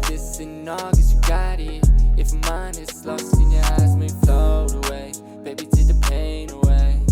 this in August, you got it. If mine is lost in your eyes, may float away. Baby, take the pain away.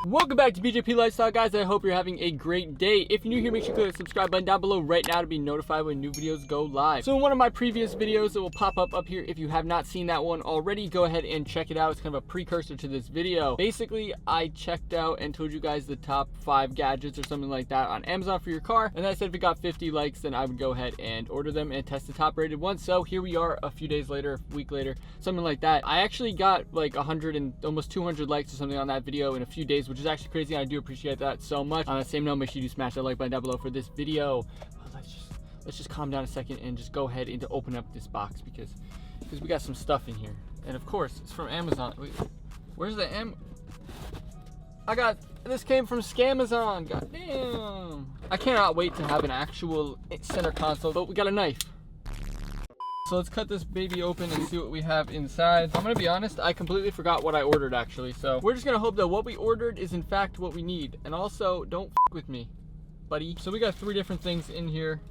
Welcome back to BJP Lifestyle, guys. I hope you're having a great day. If you're new here, make sure you click the subscribe button down below right now to be notified when new videos go live. So in one of my previous videos, it will pop up here. If you have not seen that one already, go ahead and check it out. It's kind of a precursor to this video. Basically, I checked out and told you guys the top 5 gadgets or something like that on Amazon for your car. And I said if it got 50 likes, then I would go ahead and order them and test the top rated ones. So here we are a few days later, a week later, something like that. I actually got like 100 and almost 200 likes or something on that video in a few days, which is actually crazy. I do appreciate that so much. On that same note, make sure you smash that like button down below for this video. Let's just calm down a second and just go ahead and to open up this box because we got some stuff in here. And of course, it's from Amazon. Wait, where's the this came from Scamazon. God damn. I cannot wait to have an actual center console, but we got a knife. So let's cut this baby open and see what we have inside. I'm gonna be honest, I completely forgot what I ordered actually. So we're just gonna hope that what we ordered is in fact what we need. And also, don't f with me, buddy. So we got 3 different things in here.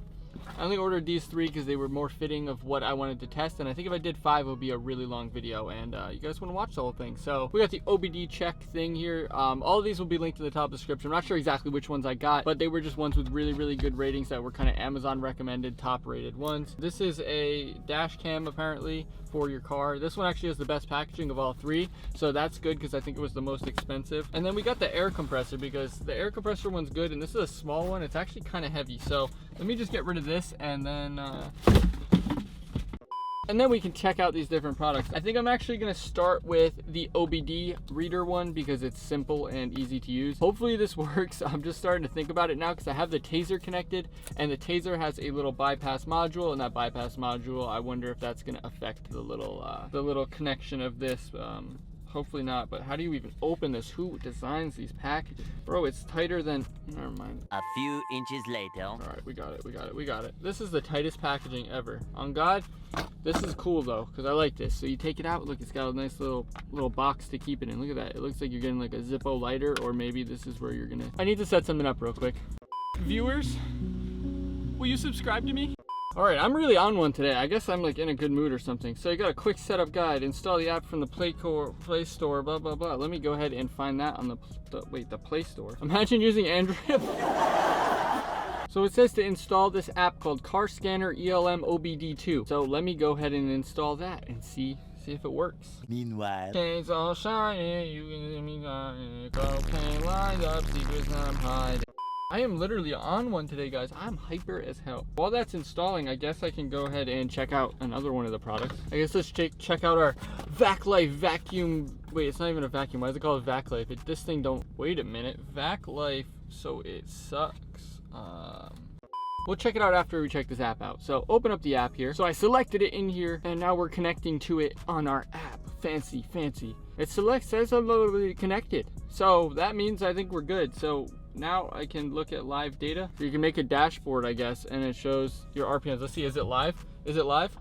I only ordered these 3 because they were more fitting of what I wanted to test. And I think if I did 5, it would be a really long video. And you guys want to watch the whole thing. So we got the OBD check thing here. All of these will be linked to the top description. I'm not sure exactly which ones I got, but they were just ones with really, really good ratings that were kind of Amazon recommended, top rated ones. This is a dash cam apparently for your car. This one actually has the best packaging of all 3. So that's good because I think it was the most expensive. And then we got the air compressor because the air compressor one's good. And this is a small one. It's actually kind of heavy. So let me just get rid of this and then we can check out these different products. I think I'm actually gonna start with the OBD Reader one because it's simple and easy to use. Hopefully this works. I'm just starting to think about it now because I have the Taser connected and the Taser has a little bypass module, and that bypass module, I wonder if that's gonna affect the little connection of this. Hopefully not, but how do you even open this? Who designs these packages? Bro, it's tighter than, never mind. A few inches later. All right, we got it. This is the tightest packaging ever. On God, this is cool though, because I like this. So you take it out, look, it's got a nice little box to keep it in. Look at that. It looks like you're getting like a Zippo lighter, or maybe this is where you're gonna, I need to set something up real quick. Viewers, will you subscribe to me? All right, I'm really on one today. I guess I'm like in a good mood or something. So you got a quick setup guide. Install the app from the Play Store, blah, blah, blah. Let me go ahead and find that on the Play Store. Imagine using Android. So it says to install this app called Car Scanner ELM OBD2. So let me go ahead and install that and see if it works. Meanwhile, Chains all shining, you can see me shining. Cocaine lined up, secrets I'm hiding. I am literally on one today, guys. I'm hyper as hell. While that's installing, I guess I can go ahead and check out another one of the products. I guess let's check out our VacLife vacuum. Wait, it's not even a vacuum. Why is it called VacLife? This thing don't, wait a minute. VacLife, so it sucks. We'll check it out after we check this app out. So open up the app here. So I selected it in here and now we're connecting to it on our app. Fancy. It says I'm literally connected. So that means I think we're good. So now I can look at live data. You can make a dashboard, I guess, and it shows your RPMs. Let's see, is it live? Is it live?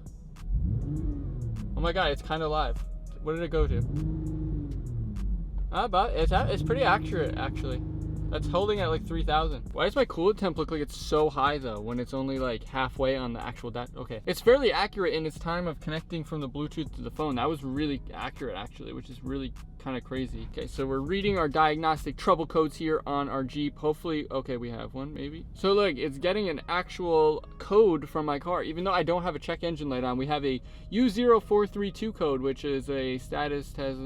Oh my God, it's kind of live. What did it go to? It's pretty accurate, actually. That's holding at like 3,000. Why does my coolant temp look like it's so high though when it's only like halfway on the actual okay. It's fairly accurate in its time of connecting from the Bluetooth to the phone. That was really accurate actually, which is really kind of crazy. Okay, so we're reading our diagnostic trouble codes here on our Jeep. Hopefully, okay, we have one maybe. So look, it's getting an actual code from my car. Even though I don't have a check engine light on, we have a U0432 code, which is a status test,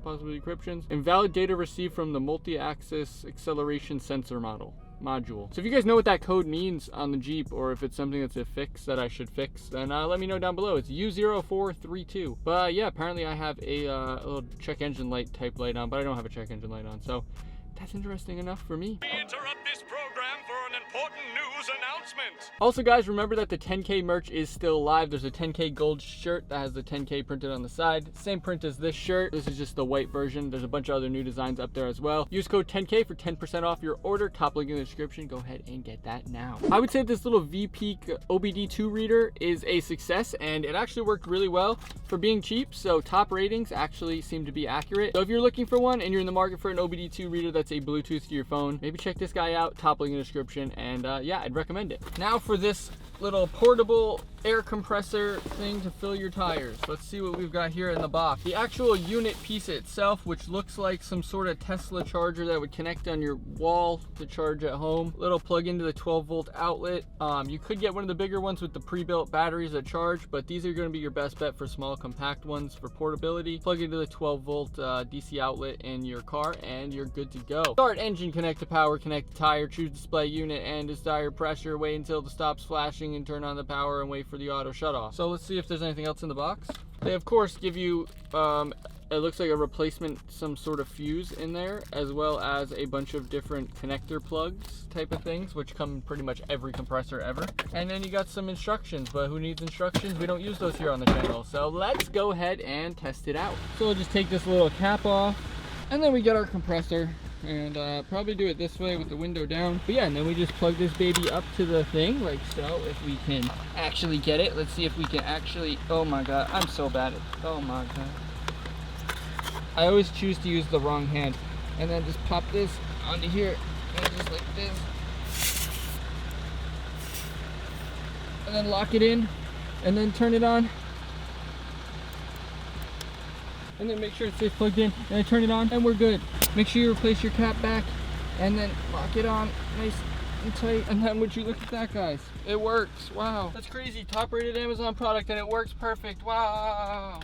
possibly encryptions. Invalid data received from the multi-axis acceleration sensor module. So if you guys know what that code means on the Jeep, or if it's something that's a fix that I should fix, then let me know down below. It's U0432. But yeah, apparently I have a little check engine light type light on, but I don't have a check engine light on. So that's interesting enough for me. We interrupt this program for an important news news announcement. Also guys, remember that the 10K merch is still live. There's a 10K gold shirt that has the 10K printed on the side. Same print as this shirt. This is just the white version. There's a bunch of other new designs up there as well. Use code 10K for 10% off your order. Top link in the description. Go ahead and get that now. I would say this little V-Peak OBD2 reader is a success, and it actually worked really well for being cheap. So top ratings actually seem to be accurate. So if you're looking for one and you're in the market for an OBD2 reader that's a Bluetooth to your phone, maybe check this guy out. Top link in the description. And yeah, I'd recommend it. Now for this little portable air compressor thing to fill your tires. Let's see what we've got here in the box. The actual unit piece itself, which looks like some sort of Tesla charger that would connect on your wall to charge at home. Little plug into the 12-volt outlet. You could get one of the bigger ones with the pre-built batteries that charge, but these are going to be your best bet for small compact ones for portability. Plug into the 12-volt DC outlet in your car and you're good to go. Start engine, connect to power, connect the tire, choose display unit and desired pressure, wait until the stops flashing and turn on the power and wait for the auto shut off. So let's see if there's anything else in the box. They of course give you it looks like a replacement, some sort of fuse in there, as well as a bunch of different connector plugs type of things, which come in pretty much every compressor ever. And then you got some instructions, but who needs instructions? We don't use those here on the channel. So let's go ahead and test it out. So we'll just take this little cap off, and then we get our compressor, and probably do it this way with the window down. But yeah, and then we just plug this baby up to the thing like so. If we can actually get it, let's see if we can actually, oh my god, I'm so bad at, oh my god. I always choose to use the wrong hand. And then just pop this onto here, and just like this. And then lock it in, and then turn it on. And then make sure it stays plugged in, and then turn it on, and we're good. Make sure you replace your cap back, and then lock it on nice and tight. And then would you look at that, guys? It works. Wow. That's crazy. Top rated Amazon product, and it works perfect. Wow.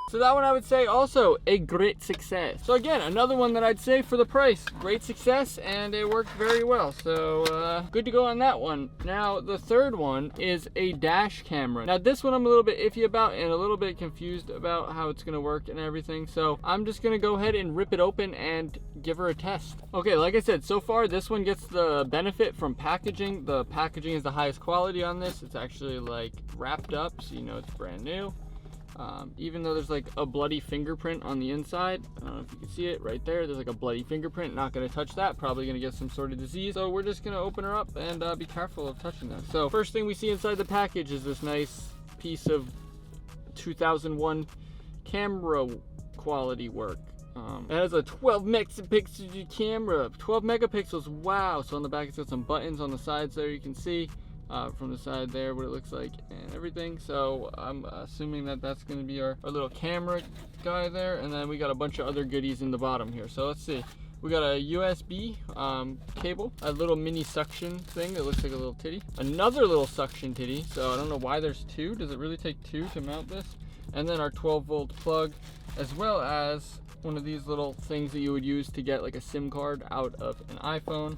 So that one I would say also a great success. So again, another one that I'd say for the price, great success, and it worked very well. So good to go on that one. Now the third one is a dash camera. Now this one I'm a little bit iffy about and a little bit confused about how it's gonna work and everything. So I'm just gonna go ahead and rip it open and give her a test. Okay, like I said, so far this one gets the benefit from packaging. The packaging is the highest quality on this. It's actually like wrapped up, so you know it's brand new. Even though there's like a bloody fingerprint on the inside, I don't know if you can see it right there, there's like a bloody fingerprint. Not going to touch that, probably going to get some sort of disease, so we're just going to open her up and be careful of touching them. So first thing we see inside the package is this nice piece of 2001 camera quality work. It has a 12 megapixel camera, 12 megapixels, wow. So on the back it's got some buttons on the sides there, you can see from the side there what it looks like and everything. So I'm assuming that that's going to be our little camera guy there, and then we got a bunch of other goodies in the bottom here. So let's see, we got a USB cable, a little mini suction thing that looks like a little titty, another little suction titty, so I don't know why there's two. Does it really take two to mount this? And then our 12-volt plug, as well as one of these little things that you would use to get like a SIM card out of an iPhone,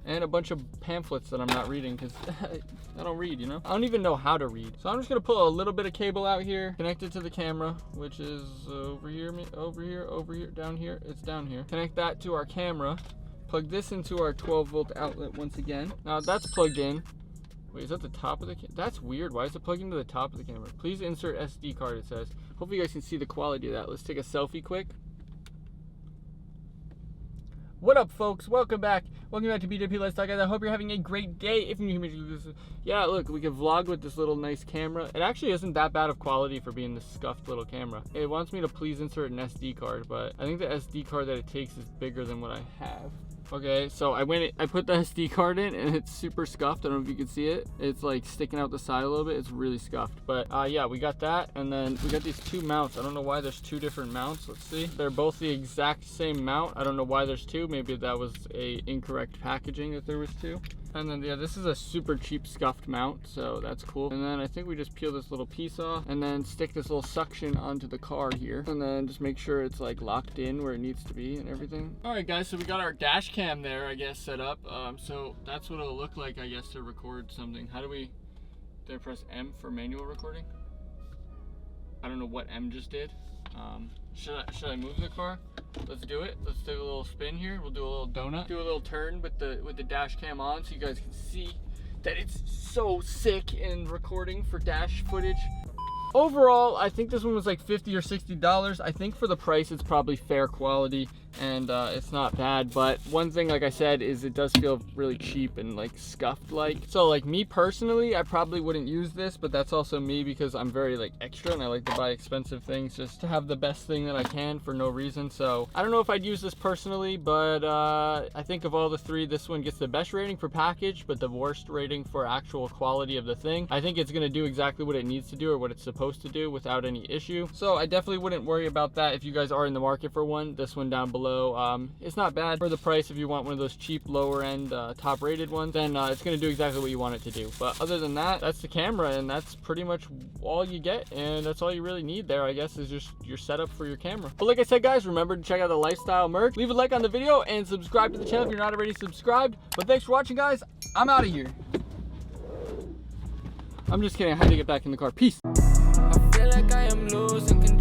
and a bunch of pamphlets that I'm not reading because I don't read, you know? I don't even know how to read. So I'm just gonna pull a little bit of cable out here, connect it to the camera, which is over here, down here, it's down here. Connect that to our camera, plug this into our 12-volt outlet once again. Now that's plugged in. Wait, is that the top of the camera? That's weird. Why is it plugged into the top of the camera? Please insert SD card, it says. Hopefully you guys can see the quality of that. Let's take a selfie quick. What up, folks? Welcome back. Welcome back to BWP Let's Talk, guys. I hope you're having a great day. If you yeah, look, we can vlog with this little nice camera. It actually isn't that bad of quality for being this scuffed little camera. It wants me to please insert an SD card, but I think the SD card that it takes is bigger than what I have. Okay, so I put the SD card in and it's super scuffed. I don't know if you can see it. It's like sticking out the side a little bit. It's really scuffed. But yeah, we got that, and then we got these two mounts. I don't know why there's two different mounts. Let's see. They're both the exact same mount. I don't know why there's two. Maybe that was a incorrect packaging that there was two. And then yeah, this is a super cheap scuffed mount, so that's cool. And then I think we just peel this little piece off and then stick this little suction onto the car here, and then just make sure it's like locked in where it needs to be and everything. All right, guys, so we got our dash cam there, I guess, set up. So that's what it'll look like, I guess, to record something. How do I press M for manual recording? I don't know what M just did. Should I move the car? Let's do it. Let's take a little spin here. We'll do a little donut. Do a little turn with the dash cam on so you guys can see that it's so sick in recording for dash footage. Overall, I think this one was like $50 or $60. I think for the price, it's probably fair quality and it's not bad. But one thing, like I said, is it does feel really cheap and like scuffed like. So like me personally, I probably wouldn't use this, but that's also me because I'm very like extra and I like to buy expensive things just to have the best thing that I can for no reason. So I don't know if I'd use this personally, but I think of all the three, this one gets the best rating for package, but the worst rating for actual quality of the thing. I think it's gonna do exactly what it needs to do or what it's supposed to do without any issue. So I definitely wouldn't worry about that if you guys are in the market for one. This one down below, it's not bad for the price. If you want one of those cheap lower end top rated ones, then it's going to do exactly what you want it to do. But other than that, that's the camera, and that's pretty much all you get, and that's all you really need there, I guess, is just your setup for your camera. But like I said, guys, remember to check out the lifestyle merch, leave a like on the video, and subscribe to the channel if you're not already subscribed. But thanks for watching, guys. I'm out of here. I'm just kidding. I had to get back in the car. Peace. I feel like I am losing